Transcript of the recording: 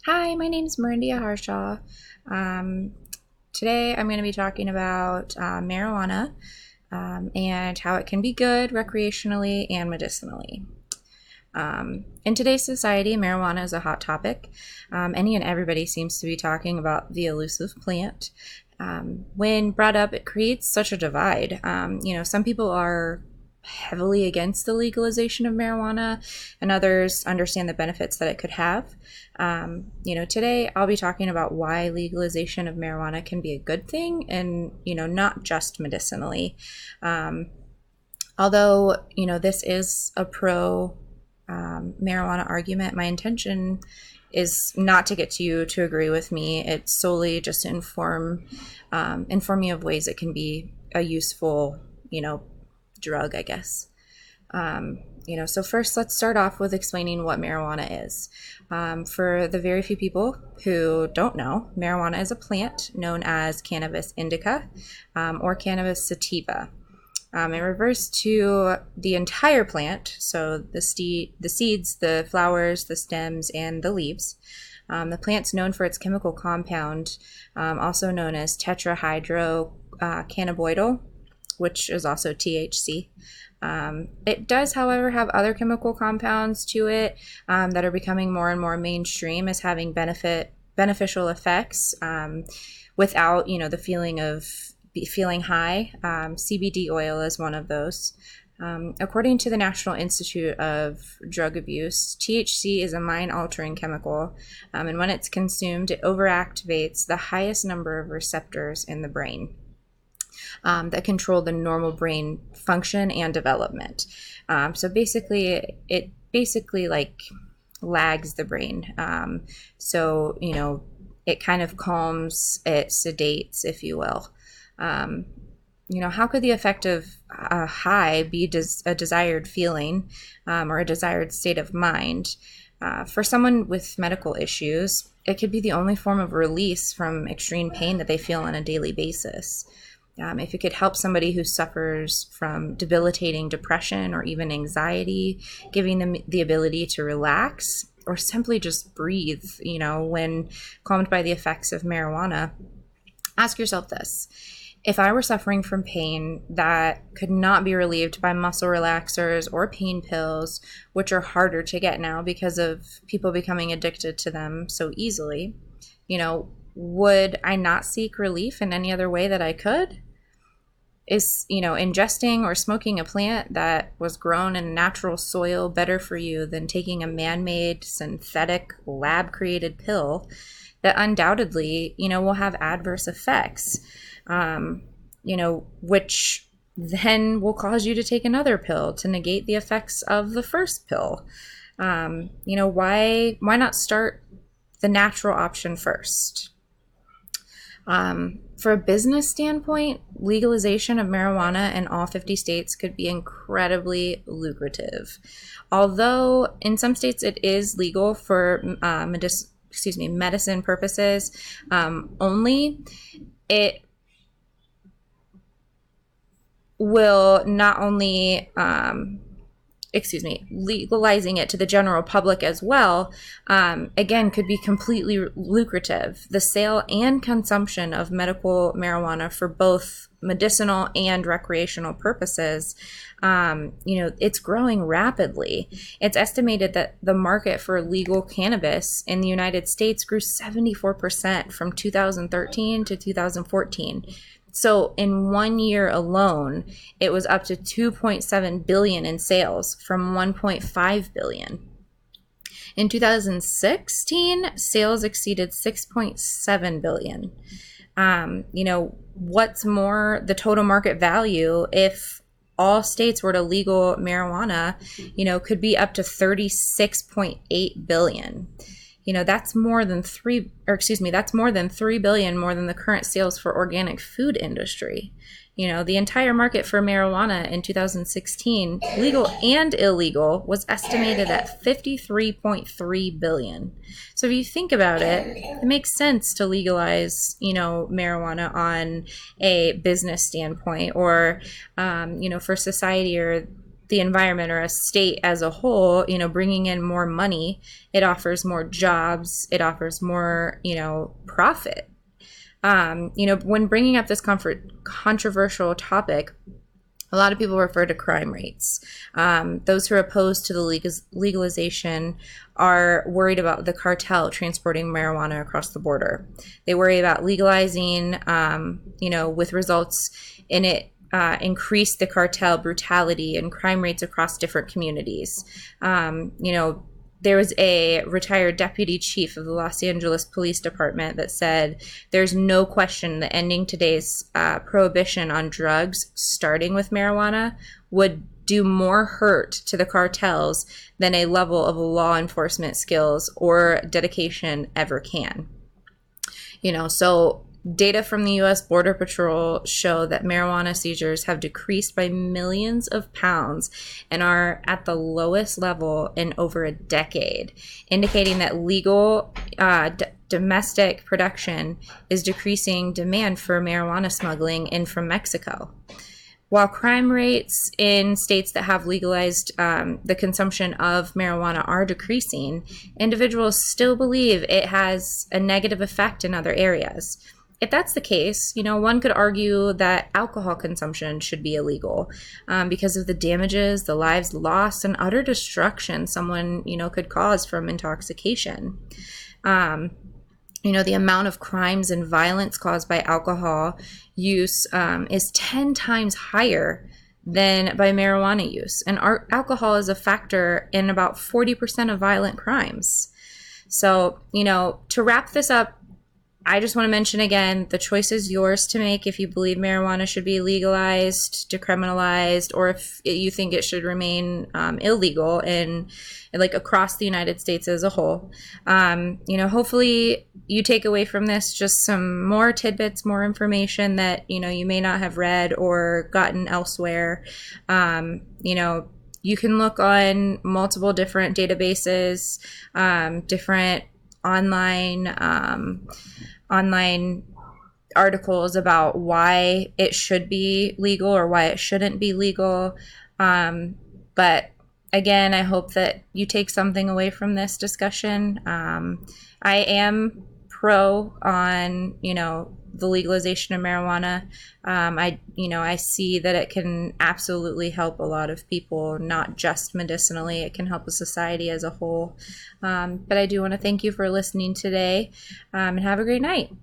Hi, my name is Marindia Harshaw. Um, Today I'm going to be talking about marijuana and how it can be good recreationally and medicinally. In today's society, marijuana is a hot topic. Any and everybody seems to be talking about the elusive plant. When brought up, it creates such a divide. Some people are heavily against the legalization of marijuana, and others understand the benefits that it could have. Today I'll be talking about why legalization of marijuana can be a good thing and, not just medicinally. Although, this is a pro marijuana argument, my intention is not to get you to agree with me. It's solely just to inform you of ways it can be a useful, drug, I guess. So first, let's start off with explaining what marijuana is. For the very few people who don't know, marijuana is a plant known as cannabis indica or cannabis sativa. It refers to the entire plant, so the seeds, the flowers, the stems, and the leaves. The plant's known for its chemical compound, also known as tetrahydrocannabinol, which is also THC. It does, however, have other chemical compounds to it that are becoming more and more mainstream as having beneficial effects without, the feeling of feeling high. CBD oil is one of those. According to the National Institute of Drug Abuse, THC is a mind-altering chemical, and when it's consumed, it overactivates the highest number of receptors in the brain that control the normal brain function and development. So basically, it like lags the brain. It kind of calms, it sedates, if you will. How could the effect of a high be a desired feeling or a desired state of mind? For someone with medical issues, it could be the only form of release from extreme pain that they feel on a daily basis. If it could help somebody who suffers from debilitating depression or even anxiety, giving them the ability to relax or simply just breathe, when calmed by the effects of marijuana, ask yourself this. If I were suffering from pain that could not be relieved by muscle relaxers or pain pills, which are harder to get now because of people becoming addicted to them so easily, would I not seek relief in any other way that I could? Is, ingesting or smoking a plant that was grown in natural soil better for you than taking a man-made, synthetic, lab-created pill that undoubtedly, will have adverse effects, which then will cause you to take another pill to negate the effects of the first pill? Why not start the natural option first? For a business standpoint, legalization of marijuana in all 50 states could be incredibly lucrative. Although in some states it is legal for medicine purposes only, it will not only legalizing it to the general public as well, again, could be completely lucrative. The sale and consumption of medical marijuana for both medicinal and recreational purposes, it's growing rapidly. It's estimated that the market for legal cannabis in the United States grew 74% from 2013 to 2014. So in 1 year alone, it was up to 2.7 billion in sales from 1.5 billion. In 2016, sales exceeded 6.7 billion. What's more, the total market value, if all states were to legal marijuana, could be up to 36.8 billion. That's more than 3 billion more than the current sales for organic food industry. The entire market for marijuana in 2016, legal and illegal, was estimated at 53.3 billion. So if you think about it, it makes sense to legalize, marijuana on a business standpoint or, for society or the environment or a state as a whole, bringing in more money, it offers more jobs, it offers more, profit. When bringing up this controversial topic, a lot of people refer to crime rates. Those who are opposed to the legalization are worried about the cartel transporting marijuana across the border. They worry about legalizing, with results in it increase the cartel brutality and crime rates across different communities. There was a retired deputy chief of the Los Angeles Police Department that said there's no question that ending today's prohibition on drugs, starting with marijuana, would do more hurt to the cartels than a level of law enforcement skills or dedication ever can. So data from the U.S. Border Patrol show that marijuana seizures have decreased by millions of pounds and are at the lowest level in over a decade, indicating that legal domestic production is decreasing demand for marijuana smuggling in from Mexico. While crime rates in states that have legalized the consumption of marijuana are decreasing, individuals still believe it has a negative effect in other areas. If that's the case, one could argue that alcohol consumption should be illegal because of the damages, the lives lost, and utter destruction someone, could cause from intoxication. The amount of crimes and violence caused by alcohol use is 10 times higher than by marijuana use. And alcohol is a factor in about 40% of violent crimes. So, to wrap this up, I just want to mention again, the choice is yours to make if you believe marijuana should be legalized, decriminalized, or if you think it should remain illegal in across the United States as a whole. Hopefully you take away from this just some more tidbits, more information that, you may not have read or gotten elsewhere. You can look on multiple different databases, different online articles about why it should be legal or why it shouldn't be legal. But again, I hope that you take something away from this discussion. I am pro on, the legalization of marijuana. I see that it can absolutely help a lot of people, not just medicinally. It can help a society as a whole. But I do want to thank you for listening today, and have a great night.